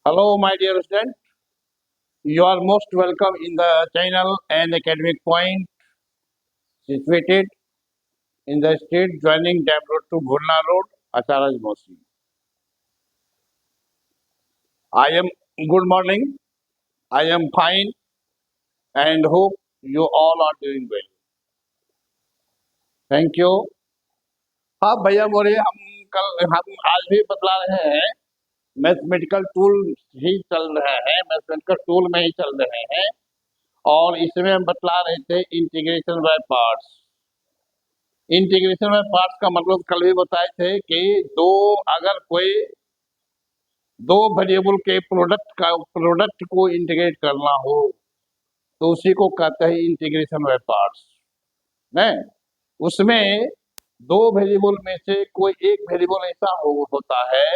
Hello, my dear student. You are most welcome in the channel and academic point situated in the street joining Dam Road to Bhurna Road, Acharaj Mosi. I am good morning. I am fine and hope you all are doing well. Thank you. हाँ भैया बोलिए हम आज भी बतला रहे हैं mathematical tool ही चल रहे हैं मैथमेटिकल टूल में ही चल रहे हैं और इसमें हम बतला रहे थे इंटीग्रेशन बाय पार्ट्स। इंटीग्रेशन में पार्ट्स का मतलब कल भी बताए थे कि अगर कोई दो वेरिएबल के प्रोडक्ट को इंटीग्रेट करना हो तो उसी को कहते हैं इंटीग्रेशन बाय पार्ट्स। नहीं, उसमें दो वेरिएबल में से कोई एक वेरिएबल ऐसा होता है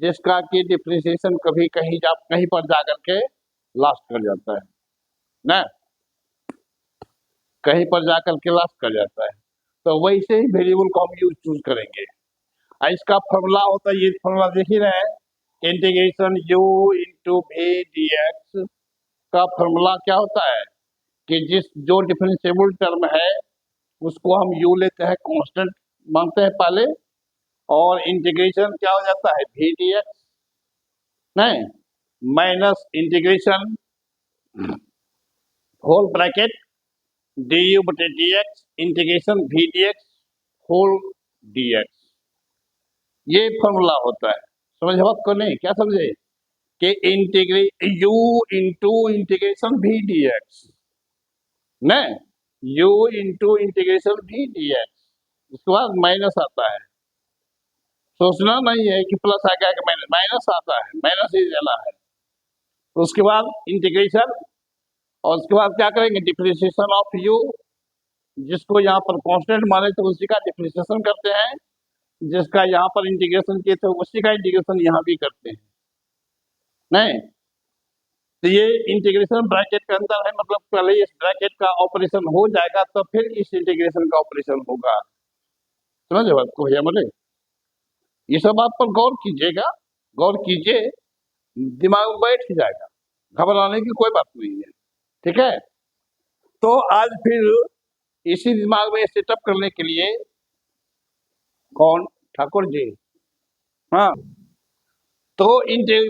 जिसका कि डिफरेंशिएशन कहीं पर जाकर के लास्ट कर जाता है ना, कहीं पर जाकर के लास्ट कर जाता है। तो वैसे ही वेरिएबल को हम चूज करेंगे। इसका फॉर्मूला होता है, ये फॉर्मूला देख ही रहे हैं, integration u into v d x का फॉर्मूला क्या होता है कि जो डिफरेंशिएबल टर्म है उसको हम u लेते हैं, कांस्टेंट मानते हैं पहले, और इंटीग्रेशन क्या हो जाता है वी डी एक्स, नहीं minus integration whole bracket d u बटे d x integration v d x whole d x. ये फॉर्मूला होता है। समझ आपको नहीं? क्या समझे कि u into integration v d x, नहीं u into integration v d x, उसके बाद माइनस आता है। सोचना नहीं है कि प्लस आ गया कि माइनस आता है, माइनस ही देना है। तो उसके बाद इंटीग्रेशन और उसके बाद क्या करेंगे डिफरेंशिएशन ऑफ u, जिसको यहाँ पर कांस्टेंट माने तो उसी का डिफरेंशिएशन करते हैं, जिसका यहाँ पर इंटीग्रेशन किए थे उसी का इंटीग्रेशन यहाँ भी करते हैं। नहीं तो ये इंटीग्रेशन ब्रैकेट के अंदर है, मतलब पहले इस ब्रैकेट का ऑपरेशन हो जाएगा तो फिर इस इंटीग्रेशन का ऑपरेशन होगा। समझ बात को भैया बोले? ये सब आप पर गौर कीजिएगा, गौर कीजिए, दिमाग में बैठ ही जाएगा, घबराने की कोई बात नहीं है। ठीक है, तो आज फिर इसी दिमाग में सेटअप करने के लिए कौन ठाकुर जी, हाँ, तो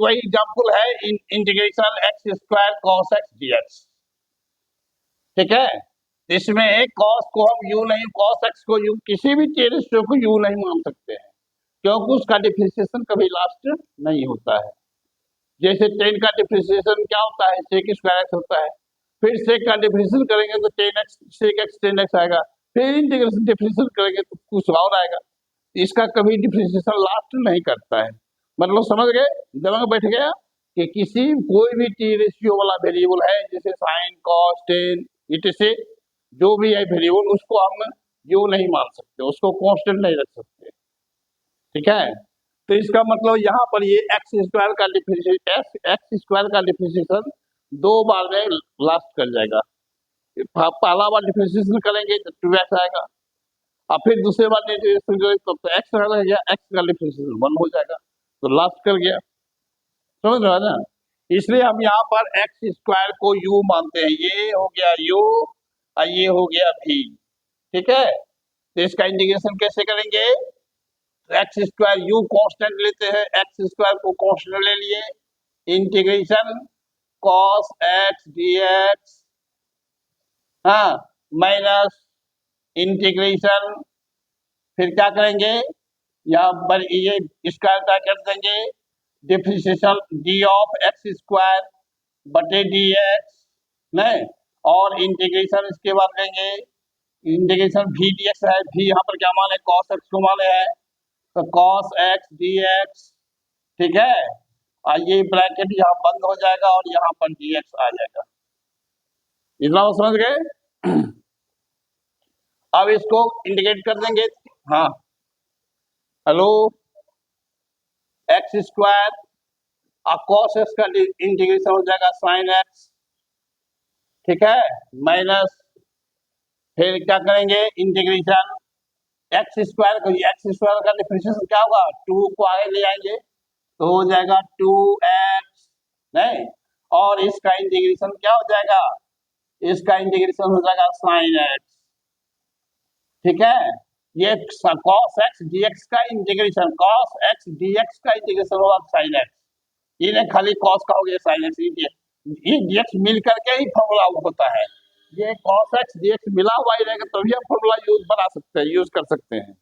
वही एग्जाम्पल है integration x square cos x dx. ठीक है, इसमें कॉस को हम यू नहीं, कॉस एक्स को यू, किसी भी रेशियो को यू नहीं मान सकते हैं क्योंकि उसका डिफरेंशिएशन कभी लास्ट नहीं होता है। जैसे 10 का डिफरेंशिएशन क्या होता है, सेक स्क्वायर एक्स होता है, फिर सेक का डिफरेंशिएशन करेंगे तो 10x सेक एक्स 10x आएगा, फिर इंटीग्रेशन डिफरेंशिएशन करेंगे तो कुछ और आएगा। इसका कभी डिफरेंशिएशन लास्ट नहीं करता है। मतलब समझ गए, दिमाग बैठ गया कि कोई भी टी रेशियो वाला वेरिएबल है जैसे साइन कॉस टेन इटसे जो भी है वेरिएबल, उसको हम यू नहीं मान सकते, उसको कांस्टेंट नहीं रख सकते। ठीक है, तो इसका मतलब यहाँ पर ये एक्स स्क्वायर का डिफरेंशिएशन दो बार में लास्ट कर जाएगा। पहला बार डिफरेंशिएशन करेंगे तो 2x आएगा, और फिर दूसरे बार डिफरेंशिएशन करेंगे तो x रह गया, x का डिफरेंशिएशन 1 हो जाएगा, तो लास्ट कर गया। समझ रहे हो ना? इसलिए हम यहाँ पर एक्स स्क्वायर को u मानते हैं, ये हो गया u और ये हो गया v। ठीक है, तो इसका इंटीग्रेशन कैसे करेंगे, एक्स स्क्वायर यू कांस्टेंट लेते हैं, एक्स स्क्वायर को कांस्टेंट ले लिए, इंटीग्रेशन कॉस एक्स डीएक्स, हाँ, माइनस इंटीग्रेशन, फिर क्या करेंगे यहाँ पर ये स्क्वायर का कर देंगे, differentiation D of x square बटे डी एक्स, नहीं, और इंटीग्रेशन इसके बाद लेंगे इंटीग्रेशन वी डी एक्स है, भी यहाँ पर क्या माने कॉस एक्स को माने है, तो कॉस एक्स डी एक्स। ठीक है, और ये ब्रैकेट यहाँ बंद हो जाएगा और यहाँ पर डी एक्स आ जाएगा। इतना समझ गए? अब इसको इंटीग्रेट कर देंगे, हाँ, हेलो, एक्स स्क्वायर और कॉस एक्स का इंटीग्रेशन हो जाएगा साइन एक्स। ठीक है, माइनस, फिर क्या करेंगे इंटीग्रेशन एक्स स्क्वायर का डिफरेंशिएशन क्या होगा, 2 को आगे ले आएंगे तो हो जाएगा 2x नहीं, और इसका इंटीग्रेशन क्या हो जाएगा, इसका इंटीग्रेशन हो जाएगा साइन एक्स, ठीक है। ये cos x dx का इंटीग्रेशन, cos x dx का इंटीग्रेशन होगा साइन एक्स, ये खाली cos का हो गया साइन एक्स, ये dx मिल करके ही फॉर्मूला होता है, ये cos x dx मिला हुआ ही रहेगा तभी हम फॉर्मूला बना सकते हैं, यूज कर सकते हैं।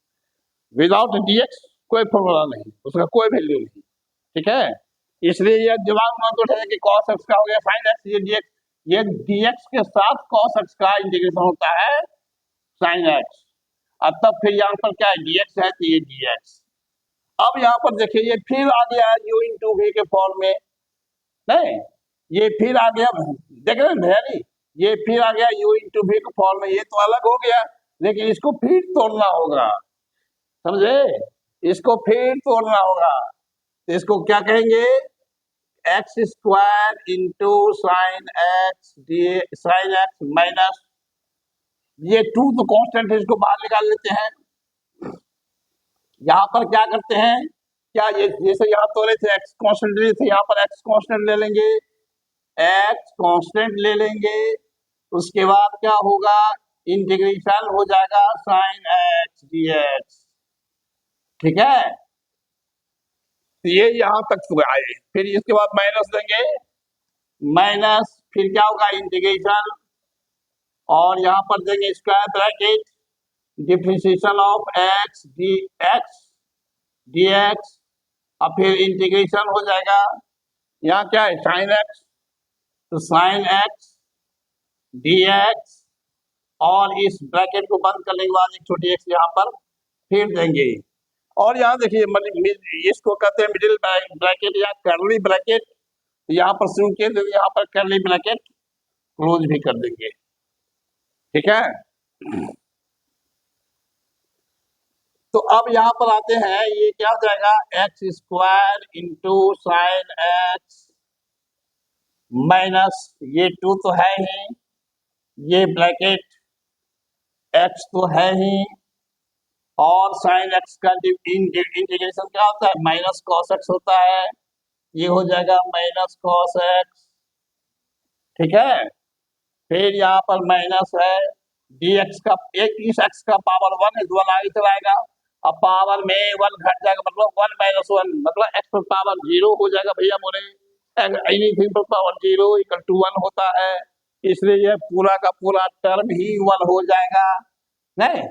विदाउट dx कोई फॉर्मूला नहीं, उसका कोई वैल्यू नहीं, ठीक है। इसलिए ये दिमाग में तो है कि cos x का हो गया sin x, ये dx के साथ cos x का इंटीग्रेशन होता है sin x, अब तब फिर यहाँ पर क्या है dx है तो ये dx। अब यहाँ पर देखिए ये फिर आ गया u इंटू v के फॉर्म में, नहीं ये फिर आ गया, देख रहे हैं भैया, ये फिर आ गया u इंटू v के फॉर्म में, ये तो अलग हो गया लेकिन इसको फिर तोड़ना होगा, समझे, इसको फिर तोड़ना होगा, तो इसको क्या कहेंगे, x square into sine x sine x minus, ये टू तो कांस्टेंट है, इसको बाहर निकाल लेते हैं। यहाँ पर क्या करते हैं, क्या ये जैसे यहाँ तोड़े थे एक्स कांस्टेंट ले थे, यहाँ पर एक्स कांस्टेंट ले लेंगे, एक्स कांस्टेंट ले लेंगे, उसके बाद क्या होगा, इंटीग्रेशन हो जाएगा साइन एक्स डीएक्स, ठीक है। तो ये यहाँ तक आए, फिर इसके बाद माइनस देंगे, माइनस फिर क्या होगा इंटीग्रेशन, और यहाँ पर देंगे square bracket differentiation of x D x, अब फिर इंटीग्रेशन हो जाएगा, यहाँ क्या है साइन एक्स, तो साइन एक्स dx, और इस ब्रैकेट को बंद करने के बाद एक छोटी एक्स यहाँ पर फिर देंगे, और यहाँ देखिए इसको कहते हैं मिडिल ब्रैकेट या कर्ली ब्रैकेट, यहाँ पर शुरू किए तो यहाँ पर कर्ली ब्रैकेट क्लोज भी कर देंगे, ठीक है। तो अब यहाँ पर आते हैं, ये क्या हो जाएगा x square into sine x minus, ये टू तो है ही, ये ब्रैकेट एक्स तो है ही, और साइन एक्स का इंटीग्रेशन क्या होता है माइनस कॉस एक्स होता है, ये हो जाएगा माइनस कॉस एक्स, ठीक है। फिर यहाँ पर माइनस है dx का, एक इस x का पावर 1 है, 1 आगे चलाएगा, अब पावर में 1 घट जाएगा, मतलब 1 माइनस 1 मतलब x पर पावर 0 हो जाएगा भैया मोरे, एनीथिंग पर पावर 0 इक्वल टू 1 होता है, इसलिए यह पूरा का पूरा टर्म ही 1 हो जाएगा, नहीं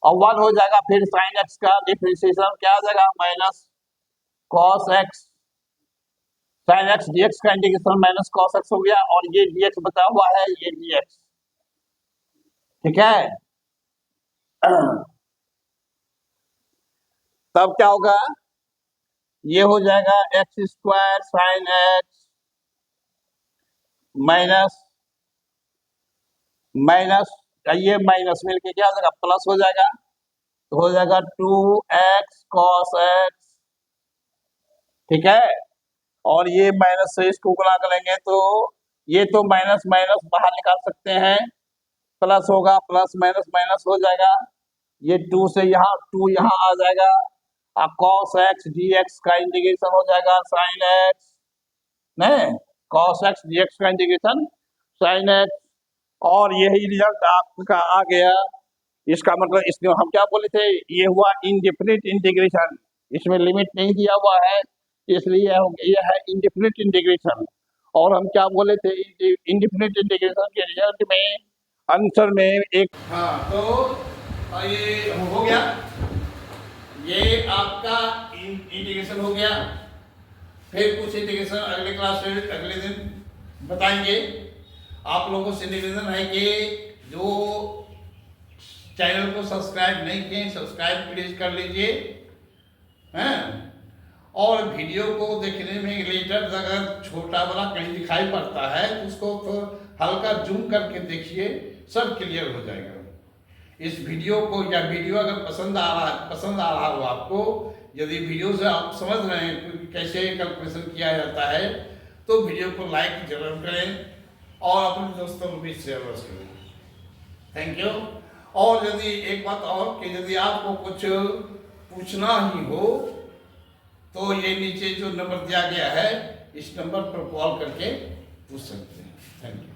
और 1 हो जाएगा, फिर साइन एक्स का डिफरेंशिएशन क्या हो जाएगा minus cos x, sine x dx का इंटीग्रेशन माइनस कॉस एक्स हो गया, और ये डीएक्स बचा हुआ है, ये डीएक्स, ठीक है। तब क्या होगा, ये हो जाएगा x square sine x minus minus, ये माइनस मिलके क्या हो जाएगा प्लस हो जाएगा, तो हो जाएगा 2x cos x, ठीक है। और ये माइनस से इसको गुणा करेंगे तो ये तो माइनस माइनस बाहर निकाल सकते हैं, प्लस होगा, प्लस माइनस माइनस हो जाएगा, ये 2 से यहाँ 2 यहाँ आ जाएगा, cos x dx का इंटीग्रेशन हो जाएगा sin x, नहीं cos x dx का इंटीग्रेशन sin x, और यही रिजल्ट आपका आ गया। इसका मतलब इसमें हम क्या बोले थे, ये हुआ इंडेफिनिट इंटीग्रेशन, इसमें लिमिट नहीं दिया हुआ है, इसलिए ये है इंडेफिनिट इंटीग्रेशन। और हम क्या बोले थे, इंडेफिनिट इंटीग्रेशन के रिजल्ट में आंसर में एक, हाँ तो ये हो गया, ये आपका इंटीग्रेशन हो गया। फिर कुछ इंटीग्रेशन अगले क्लास में अगले दिन बताएंगे। आप लोगों से निवेदन है कि जो चैनल को सब्सक्राइब नहीं किए सब्सक्राइब प्लीज कर लीजिए, हैं, और वीडियो को देखने में लेटर अगर छोटा बड़ा कहीं दिखाई पड़ता है तो उसको तो हल्का जूम करके देखिए, सब क्लियर हो जाएगा। इस वीडियो को या वीडियो अगर पसंद आ रहा हो आपको, यदि वीडियो से आप समझ रहे हैं कैसे कैलकुलेशन किया जाता है, तो वीडियो को लाइक जरूर करें और अपने दोस्तों को भी शेयर करें। Thank you. और यदि एक बात और कि यदि आपको कुछ पूछना ही हो तो ये नीचे जो नंबर दिया गया है, इस नंबर पर कॉल करके पूछ सकते हैं। Thank you.